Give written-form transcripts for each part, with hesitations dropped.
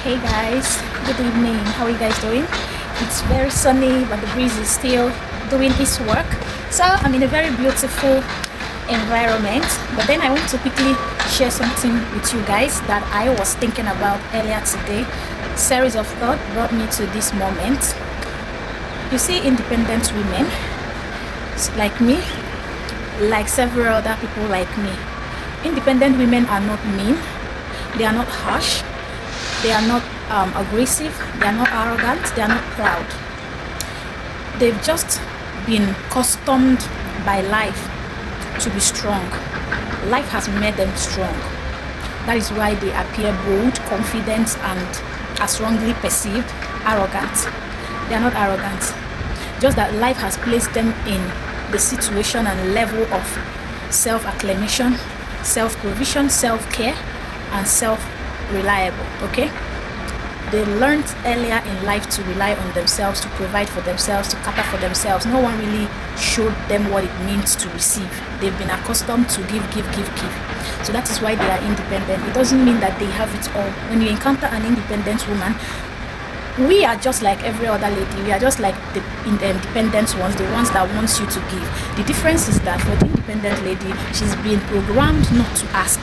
Hey guys, good evening. How are you guys doing? It's very sunny, but the breeze is still doing its work. So I'm in a very beautiful environment. But then I want to quickly share something with you guys that I was thinking about earlier today. Series of thought brought me to this moment. You see, independent women like me, like several other people like me. Independent women are not mean. They are not harsh. They are not aggressive, they are not arrogant, they are not proud. They've just been accustomed by life to be strong. Life has made them strong. That is why they appear bold, confident, and as wrongly perceived, arrogant. They are not arrogant. Just that life has placed them in the situation and level of self-acclamation, self-provision, self-care, and self-reliable. Okay, they learned earlier in life to rely on themselves, to provide for themselves, to cater for themselves. No one really showed them what it means to receive. They've been accustomed to give. So that is why they are independent. It doesn't mean that they have it all. When you encounter an independent woman, we are just like every other lady. We are just like the independent ones, the ones that wants you to give. The difference is that for the independent lady, she's been programmed not to ask,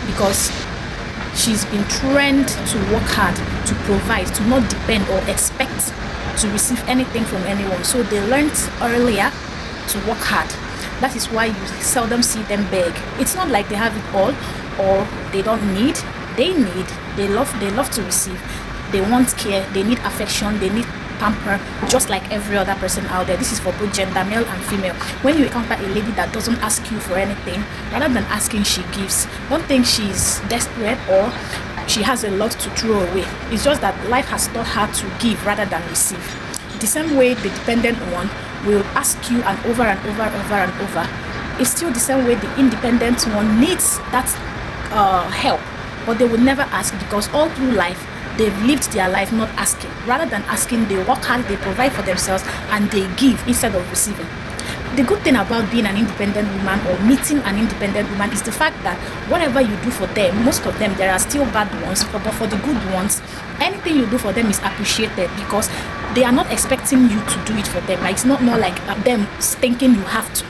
because she's been trained to work hard, to provide, to not depend or expect to receive anything from anyone. So they learned earlier to work hard. That is why you seldom see them beg. It's not like they have it all or they don't need. They need, they love to receive. They want care, they need affection, they need pamper, just like every other person out there. This is for both gender, male and female. When you encounter a lady that doesn't ask you for anything, rather than asking, she gives. Don't think she's desperate or she has a lot to throw away. It's just that life has taught her to give rather than receive. The same way the dependent one will ask you and over and over. It's still the same way the independent one needs that help, but they will never ask, because all through life they've lived their life not asking. Rather than asking, they work hard, they provide for themselves, and they give instead of receiving. The good thing about being an independent woman or meeting an independent woman is the fact that whatever you do for them, most of them, there are still bad ones, but for the good ones, anything you do for them is appreciated, because they are not expecting you to do it for them. Like, it's not more like them thinking you have to.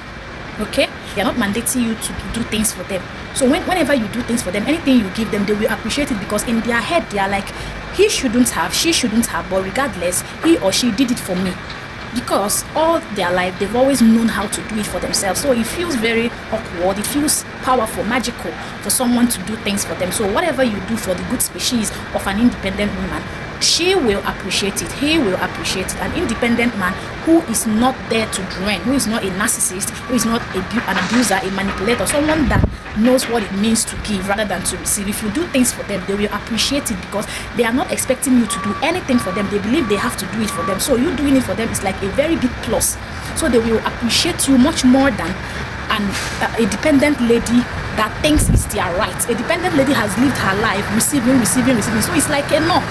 Okay, they are not mandating you to do things for them. So whenever you do things for them, anything you give them, they will appreciate it, because in their head they are like, he shouldn't have, she shouldn't have, but regardless, he or she did it for me. Because all their life they've always known how to do it for themselves. So it feels very awkward, it feels powerful, magical for someone to do things for them. So whatever you do for the good species of an independent woman, she will appreciate it, he will appreciate it. An independent man who is not there to drain, who is not a narcissist, who is not an abuser, a manipulator, someone that knows what it means to give rather than to receive. If you do things for them, they will appreciate it, because they are not expecting you to do anything for them. They believe they have to do it for them. So you doing it for them is like a very big plus. So they will appreciate you much more than a dependent lady that thinks it's their right. A dependent lady has lived her life receiving. So it's like a no.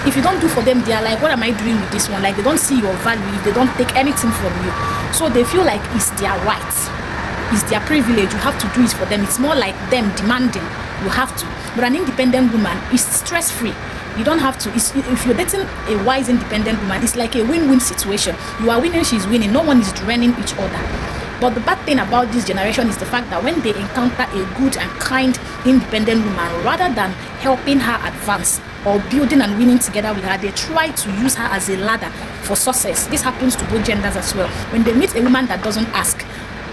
If you don't do for them, they are like, what am I doing with this one? Like, they don't see your value if they don't take anything from you. So they feel like it's their right, it's their privilege. You have to do it for them. It's more like them demanding. You have to. But an independent woman is stress-free. You don't have to. If you're dating a wise independent woman, it's like a win-win situation. You are winning, she's winning. No one is draining each other. But the bad thing about this generation is the fact that when they encounter a good and kind independent woman, rather than helping her advance or building and winning together with her, they try to use her as a ladder for success. This happens to both genders as well. When they meet a woman that doesn't ask,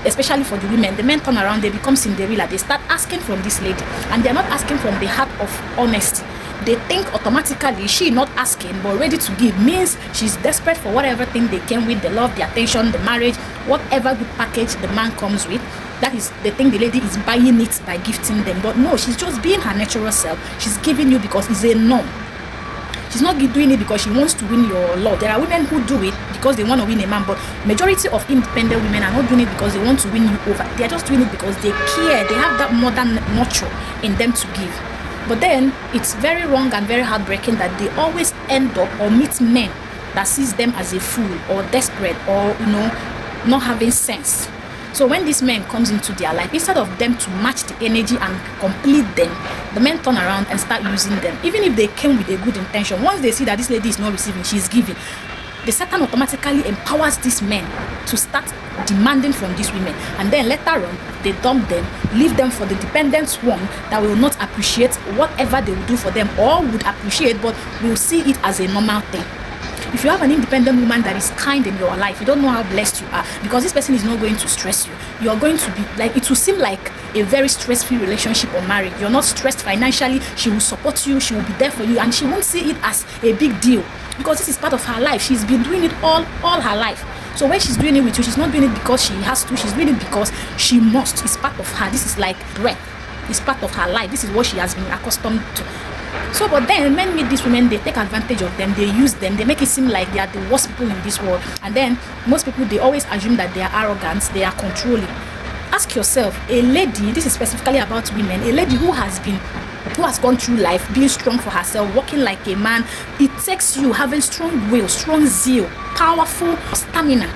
especially for the women, the men turn around, they become Cinderella. They start asking from this lady, and they're not asking from the heart of honesty. They think automatically she not asking but ready to give means she's desperate for whatever thing they came with, the love, the attention, the marriage, whatever good package the man comes with. That is the thing, the lady is buying it by gifting them. But no, she's just being her natural self. She's giving you because it's a norm. She's not doing it because she wants to win your love. There are women who do it because they want to win a man, but majority of independent women are not doing it because they want to win you over. They are just doing it because they care. They have that modern nurture in them to give. But then it's very wrong and very heartbreaking that they always end up or meet men that sees them as a fool or desperate or not having sense. So when this man comes into their life, instead of them to match the energy and complete them, the men turn around and start using them. Even if they came with a good intention, once they see that this lady is not receiving, she is giving, the Satan automatically empowers these men to start demanding from these women, and then later on they dump them, leave them for the dependent one that will not appreciate whatever they will do for them, or would appreciate but will see it as a normal thing. If you have an independent woman that is kind in your life, you don't know how blessed you are, because this person is not going to stress you. You're going to be like, it will seem like a very stress-free relationship or marriage. You're not stressed financially. She will support you, she will be there for you, and she won't see it as a big deal, because this is part of her life. She's been doing it all her life. So when she's doing it with you, she's not doing it because she has to, she's doing it because she must. It's part of her. This is like breath. It's part of her life. This is what she has been accustomed to. So, but then men meet these women, they take advantage of them, they use them, they make it seem like they are the worst people in this world. And then most people, they always assume that they are arrogant, they are controlling. Ask yourself, a lady, this is specifically about women, a lady who has gone through life being strong for herself, walking like a man, it takes you having strong will, strong zeal, powerful stamina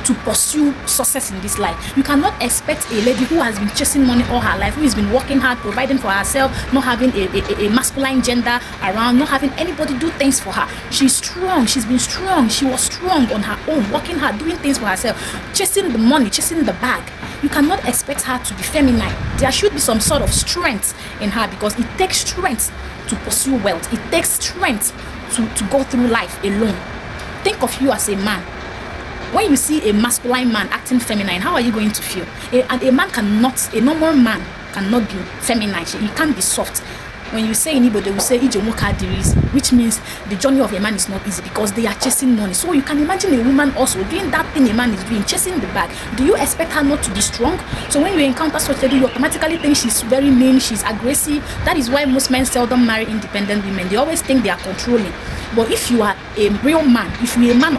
to pursue success in this life. You cannot expect a lady who has been chasing money all her life, who has been working hard, providing for herself, not having a masculine gender around, not having anybody do things for her. She's strong, she's been strong, she was strong on her own, working hard, doing things for herself, chasing the money, chasing the bag. You cannot expect her to be feminine. There should be some sort of strength in her, because it takes strength to pursue wealth. It takes strength to go through life alone. Think of you as a man. When you see a masculine man acting feminine, how are you going to feel? A normal man cannot be feminine. He can't be soft. When you say in Igbo, they will say Ijemoka diris, which means the journey of a man is not easy, because they are chasing money. So you can imagine a woman also doing that thing a man is doing, chasing the bag. Do you expect her not to be strong? So when you encounter such a lady, you automatically think she's very mean, she's aggressive. That is why most men seldom marry independent women. They always think they are controlling. But if you are a real man, if you're a man,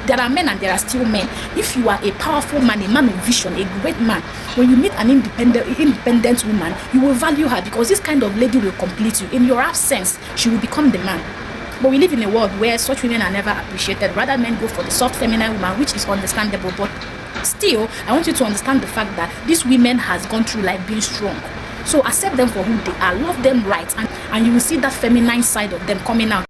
there are men and there are still men. If you are a powerful man, a man of vision, a great man, when you meet an independent woman, you will value her, because this kind of lady will complete you. In your absence, she will become the man. But we live in a world where such women are never appreciated. Rather, men go for the soft feminine woman, which is understandable. But still, I want you to understand the fact that these women has gone through life being strong. So accept them for who they are, love them right, and you will see that feminine side of them coming out.